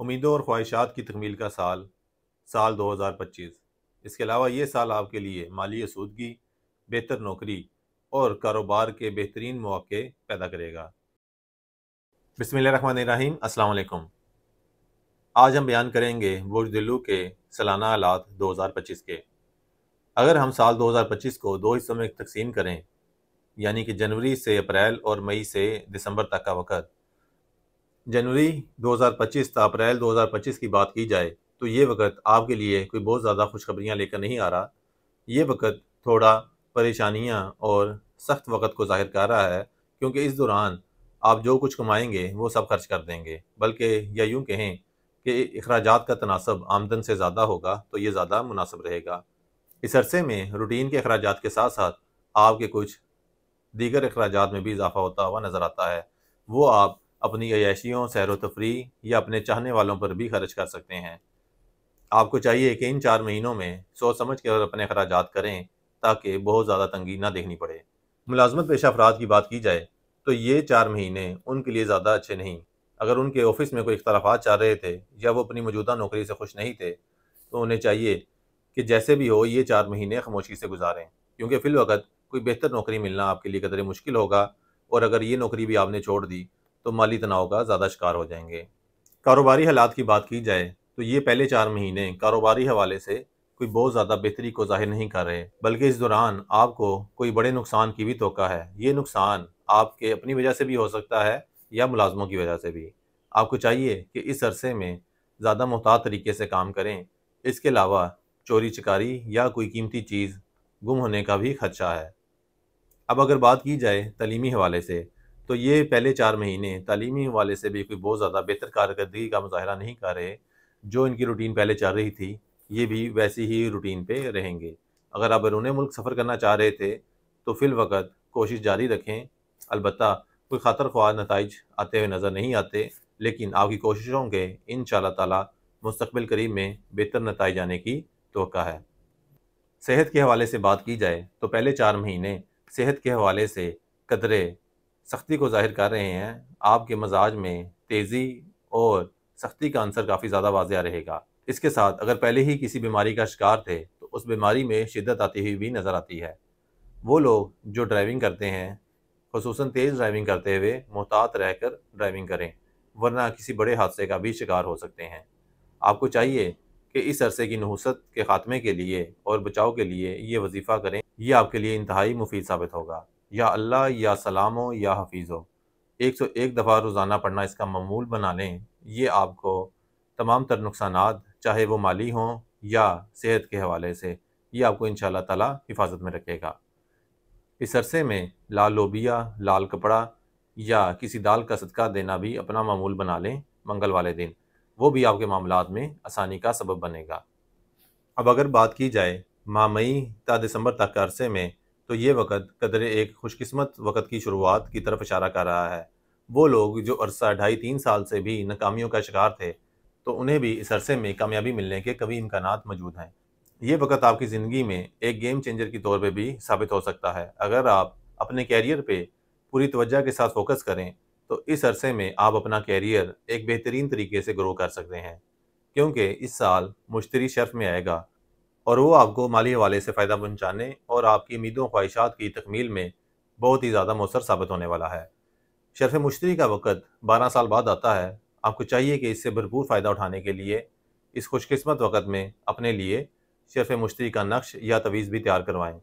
उम्मीदों और ख्वाहिशात की तकमील का साल साल 2025। इसके अलावा ये साल आपके लिए माली असूदगी, बेहतर नौकरी और कारोबार के बेहतरीन मौके पैदा करेगा। बिस्मिल्लाहिर्रहमानिर्रहीम, अस्सलाम वालेकुम। आज हम बयान करेंगे बुर्ज के सालाना हालात 2025 के। अगर हम साल 2025 को दो हिस्सों में तकसीम करें, यानी कि जनवरी से अप्रैल और मई से दिसंबर तक का वक़्त। जनवरी 2025 से अप्रैल 2025 की बात की जाए तो ये वक़्त आपके लिए कोई बहुत ज़्यादा खुशखबरियाँ लेकर नहीं आ रहा। ये वक़्त थोड़ा परेशानियाँ और सख्त वक़्त को ज़ाहिर कर रहा है, क्योंकि इस दौरान आप जो कुछ कमाएंगे वो सब खर्च कर देंगे, बल्कि या यूँ कहें कि अखराजात का तनासब आमदन से ज़्यादा होगा तो ये ज़्यादा मुनासिब रहेगा। इस अरसे में रूटीन के अखराजात के साथ साथ आपके कुछ दीगर अखराजात में भी इजाफा होता हुआ नज़र आता है। वो आप अपनी अय्याशियों, सैर व तफरीह या अपने चाहने वालों पर भी खर्च कर सकते हैं। आपको चाहिए कि इन 4 महीनों में सोच समझ कर अपने अखराजात करें, ताकि बहुत ज़्यादा तंगी ना देखनी पड़े। मुलाजमत पेशा अफराद की बात की जाए तो ये 4 महीने उनके लिए ज़्यादा अच्छे नहीं। अगर उनके ऑफिस में कोई इख्तलाफात चल रहे थे या वो अपनी मौजूदा नौकरी से खुश नहीं थे, तो उन्हें चाहिए कि जैसे भी हो ये 4 महीने खामोशी से गुजारें, क्योंकि फ़िलवक़्त कोई बेहतर नौकरी मिलना आपके लिए कदरे मुश्किल होगा, और अगर ये नौकरी भी आपने छोड़ दी तो माली तनाव का ज़्यादा शिकार हो जाएंगे। कारोबारी हालात की बात की जाए तो ये पहले 4 महीने कारोबारी हवाले से कोई बहुत ज़्यादा बेहतरी को ज़ाहिर नहीं कर रहे, बल्कि इस दौरान आपको कोई बड़े नुकसान की भी तौक़ा है। ये नुकसान आपके अपनी वजह से भी हो सकता है या मुलाजमों की वजह से भी। आपको चाहिए कि इस अरसे में ज़्यादा मुहतात तरीके से काम करें। इसके अलावा चोरी चकारी या कोई कीमती चीज़ गुम होने का भी खदशा है। अब अगर बात की जाए तालीमी हवाले से, तो ये पहले 4 महीने तालीमी हवाले से भी कोई बहुत ज़्यादा बेहतर कारकर्दगी का मुज़ाहिरा नहीं कर रहे। जो इनकी रूटीन पहले चल रही थी, ये भी वैसी ही रूटीन पे रहेंगे। अगर आप बैरून मुल्क सफ़र करना चाह रहे थे, तो फ़िलवक़्त कोशिश जारी रखें। अलबत्ता कोई ख़ातर ख्वाह नताइज आते हुए नज़र नहीं आते, लेकिन आपकी कोशिशों के इंशाअल्लाह ताला मुस्तक़बिल करीब में बेहतर नताइज आने की तवक्का है। सेहत के हवाले से बात की जाए तो पहले 4 महीने सेहत के हवाले से कदरे सख्ती को ज़ाहिर कर रहे हैं। आपके मजाज में तेज़ी और सख्ती का अंसर काफ़ी ज़्यादा वाज़िह रहेगा। इसके साथ अगर पहले ही किसी बीमारी का शिकार थे तो उस बीमारी में शिद्दत आती हुई भी नज़र आती है। वो लोग जो ड्राइविंग करते हैं, ख़ुसूसन तेज़ ड्राइविंग करते हुए मुहतात रहकर ड्राइविंग करें, वरना किसी बड़े हादसे का भी शिकार हो सकते हैं। आपको चाहिए कि इस अरसे की नहुसत के ख़ात्मे के लिए और बचाव के लिए ये वजीफ़ा करें। ये आपके लिए इंतहाई मुफीद साबित होगा। या अल्लाह, या सलामो, या हफीज़ो 101 दफ़ा रोज़ाना पढ़ना इसका मामूल बना लें। ये आपको तमाम तर नुकसानात, चाहे वो माली हों या सेहत के हवाले से, ये आपको इंशाअल्लाह ताला हिफाज़त में रखेगा। इस अरसे में लाल लोबिया, लाल कपड़ा या किसी दाल का सदका देना भी अपना मामूल बना लें मंगल वाले दिन। वो भी आपके मामलात में आसानी का सबब बनेगा। अब अगर बात की जाए माह मई ता दिसंबर तक के अरसे में, तो ये वक़्त कदरे एक खुशकिस्मत वक़्त की शुरुआत की तरफ इशारा कर रहा है। वो लोग जो अरसा 2.5-3 साल से भी नाकामियों का शिकार थे, तो उन्हें भी इस अरसे में कामयाबी मिलने के कई इम्कानात मौजूद हैं। ये वक़्त आपकी ज़िंदगी में एक गेम चेंजर के तौर पे भी साबित हो सकता है। अगर आप अपने कैरियर पे पूरी तवज्जो के साथ फ़ोकस करें, तो इस अरसे में आप अपना कैरियर एक बेहतरीन तरीके से ग्रो कर सकते हैं, क्योंकि इस साल मुश्तरी शर्फ़ में आएगा और वो आपको माली हवाले से फ़ायदा पहुँचाने और आपकी उम्मीदों ख्वाहिशात की तकमील में बहुत ही ज़्यादा मौसर साबित होने वाला है। शर्फ़ मुश्तरी का वक़्त 12 साल बाद आता है। आपको चाहिए कि इससे भरपूर फ़ायदा उठाने के लिए इस खुशकिस्मत वक़्त में अपने लिए शर्फ़ मुश्तरी का नक्श या तवीज़ भी तैयार करवाएँ।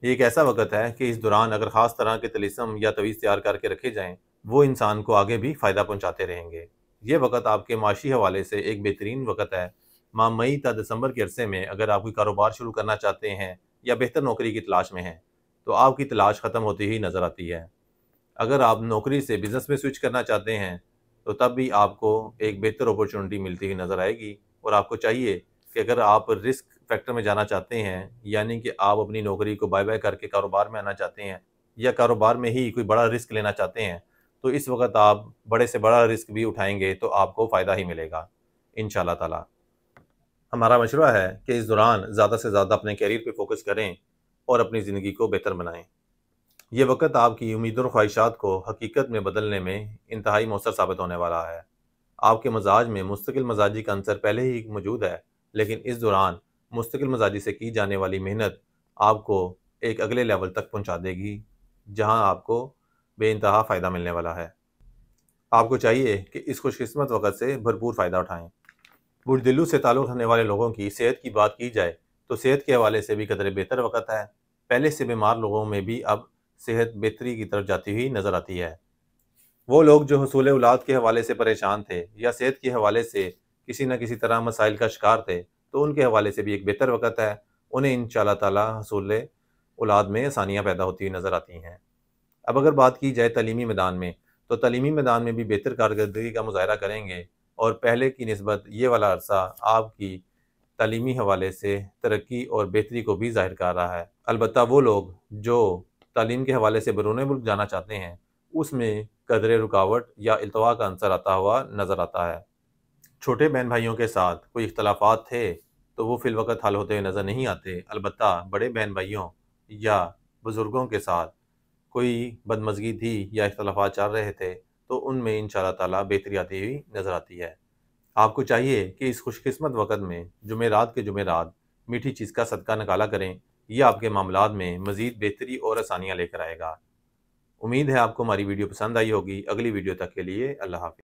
ये एक ऐसा वक़्त है कि इस दौरान अगर ख़ास तरह के तिलिस्म या तवीज़ तैयार करके रखे जाएँ, वो इंसान को आगे भी फ़ायदा पहुँचाते रहेंगे। ये वक़्त आपके माशी हवाले से एक बेहतरीन वक़्त है। माह मई ता दिसंबर के अरसे में अगर आप कोई कारोबार शुरू करना चाहते हैं या बेहतर नौकरी की तलाश में हैं, तो आपकी तलाश ख़त्म होती ही नज़र आती है। अगर आप नौकरी से बिज़नेस में स्विच करना चाहते हैं, तो तब भी आपको एक बेहतर अपॉर्चुनिटी मिलती हुई नज़र आएगी। और आपको चाहिए कि अगर आप रिस्क फैक्टर में जाना चाहते हैं, यानी कि आप अपनी नौकरी को बाय-बाय करके कारोबार में आना चाहते हैं या कारोबार में ही कोई बड़ा रिस्क लेना चाहते हैं, तो इस वक़्त आप बड़े से बड़ा रिस्क भी उठाएँगे तो आपको फ़ायदा ही मिलेगा इंशाअल्लाह ताला। हमारा मशवरा है कि इस दौरान ज़्यादा से ज़्यादा अपने करियर पे फ़ोकस करें और अपनी ज़िंदगी को बेहतर बनाएँ। ये वक़्त आपकी उम्मीदों और ख्वाहिशात को हकीकत में बदलने में इंतहाई मौसर साबित होने वाला है। आपके मजाज में मुस्तकिल मजाजी का अंसर पहले ही मौजूद है, लेकिन इस दौरान मुस्तकिल मजाजी से की जाने वाली मेहनत आपको एक अगले लेवल तक पहुंचा देगी, जहां आपको बेइंतहा फ़ायदा मिलने वाला है। आपको चाहिए कि इस खुशकिस्मत वक़्त से भरपूर फ़ायदा उठाएं। बुज़दिलों से ताल्लुक़ रखने वाले लोगों की सेहत की बात की जाए तो सेहत के हवाले से भी कदरे बेहतर वक़्त है। पहले से बीमार लोगों में भी अब सेहत बेहतरी की तरफ जाती हुई नज़र आती है। वो लोग जो हसूल औलाद के हवाले से परेशान थे या सेहत के हवाले से किसी न किसी तरह मसाइल का शिकार थे, तो उनके हवाले से भी एक बेहतर वक़्त है। उन्हें इंशाअल्लाह ताला हसूल औलाद में आसानियाँ पैदा होती हुई नज़र आती हैं। अब अगर बात की जाए तालीमी मैदान में, तो तालीमी मैदान में भी बेहतर कारकर्दगी का मुज़ाहरा करेंगे और पहले की निस्बत ये वाला अरसा आपकी तालीमी हवाले से तरक्की और बेहतरी को भी ज़ाहिर कर रहा है। अलबत्ता वो लोग जो तालीम के हवाले से बैरून मुल्क जाना चाहते हैं, उसमें कदरे रुकावट या इल्तवा का अंसर आता हुआ नज़र आता है। छोटे बहन भाइयों के साथ कोई इख्तलाफात थे, तो वो फ़िलवक़्त हल होते हुए नज़र नहीं आते। अलबत्ता बड़े बहन भाइयों या बुज़ुर्गों के साथ कोई बदमज़गी थी या इख्तलाफात चल रहे थे, तो उनमें इंशाअल्लाह ताला बेहतरी आती हुई नज़र आती है। आपको चाहिए कि इस खुशकिस्मत वक़्त में जुमेरात के जुमेरात मीठी चीज़ का सदका निकाला करें। ये आपके मामलात में मज़ीद बेहतरी और आसानियाँ लेकर आएगा। उम्मीद है आपको हमारी वीडियो पसंद आई होगी। अगली वीडियो तक के लिए अल्लाह हाफ़िज़।